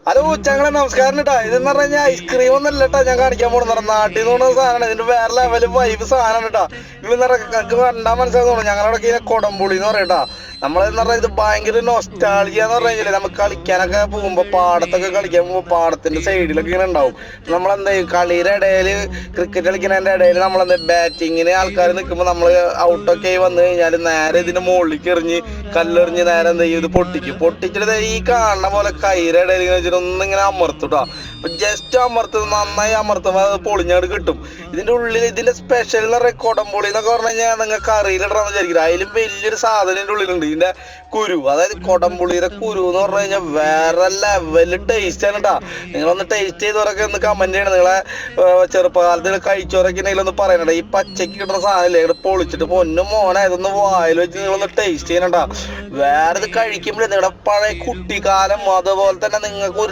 Hello ചങ്ങളെ നമസ്കാരം കേട്ടാ. ഇതെന്ന് പറഞ്ഞാൽ ഐസ്ക്രീം ഒന്നും ഇല്ലട്ടാ ഞാൻ കാണിക്കാൻ പോണെന്ന് നാട്ടിൽ നിന്ന് കൊണ്ടുവന്ന സാധനമാണ്. ഇതിന്റെ വേറെ ലെവല് വൈബ് സാധനമാണ് കേട്ടാ. ഇതെന്ന് പറഞ്ഞാൽ കണ്ടാ മനസ്സിലാകുന്നു. ഞങ്ങളവിടെ കൊടംപുളി എന്ന് പറയട്ടാ. നമ്മളെന്ന് പറഞ്ഞാൽ ഇത് ഭയങ്കര നൊസ്റ്റാൾജിയ എന്ന് പറഞ്ഞു കഴിഞ്ഞാൽ നമുക്ക് കളിക്കാനൊക്കെ പോകുമ്പോ പാടത്തൊക്കെ കളിക്കാൻ പോകുമ്പോ പാടത്തിന്റെ സൈഡിലൊക്കെ ഇങ്ങനെ ഉണ്ടാവും. നമ്മളെന്താ കളിയുടെ ഇടയിൽ ക്രിക്കറ്റ് കളിക്കുന്നതിന്റെ ഇടയിൽ നമ്മളെന്താ ബാറ്റിങ്ങിന് ആൾക്കാർ നിൽക്കുമ്പോൾ നമ്മൾ ഔട്ടൊക്കെ ആയി വന്നു കഴിഞ്ഞാൽ നേരെ ഇതിന്റെ മുകളിലേക്ക് എറിഞ്ഞ് കല്ലെറിഞ്ഞ് നേരെ എന്താ ചെയ്യും, ഇത് പൊട്ടിച്ചിട്ട് ഈ കാണുന്ന പോലെ കൈയുടെ ഇടയിൽ ഇങ്ങനെ വെച്ചിട്ട് ഒന്നിങ്ങനെ അമർത്തുട്ടോ. അപ്പൊ ജസ്റ്റ് അമർത്തും, നന്നായി അമർത്തുമ്പോൾ അത് പൊളിഞ്ഞാട് കിട്ടും. ഇതിന്റെ ഉള്ളിൽ ഇതിന്റെ സ്പെഷ്യൽ എന്ന് പറയുക കൊടംപുളി എന്നൊക്കെ പറഞ്ഞു കഴിഞ്ഞാൽ നിങ്ങൾക്ക് കറിയിലിടണമെന്ന് വിചാരിക്കില്ല. അതിലും വലിയൊരു സാധനം ഇതിന്റെ ഉള്ളിലുണ്ട്. ഇതിന്റെ കുരു, അതായത് കൊടംപുളിയുടെ കുരു എന്ന് പറഞ്ഞു കഴിഞ്ഞാൽ വേറെ ലെവല് ടേസ്റ്റ് ആണ് കേട്ടാ. നിങ്ങളൊന്ന് ടേസ്റ്റ് ചെയ്തവരൊക്കെ ഒന്ന് കമന്റ് ചെയ്യണം. നിങ്ങളെ ചെറുപ്പകാലത്ത് കഴിച്ചവരൊക്കെ ഉണ്ടെങ്കിൽ ഒന്ന് പറയണ. ഈ പച്ചക്ക് കിട്ടുന്ന സാധനമില്ലേ, ഇവിടെ പൊളിച്ചിട്ട് പൊന്നും മോനെ ഇതൊന്ന് വായിൽ വെച്ച് നിങ്ങളൊന്ന് ടേസ്റ്റ് ചെയ്യണട്ടാ. വേറെ ഇത് കഴിക്കുമ്പോഴേ നിങ്ങളുടെ പഴയ കുട്ടിക്കാലം അതുപോലെ തന്നെ നിങ്ങൾക്ക്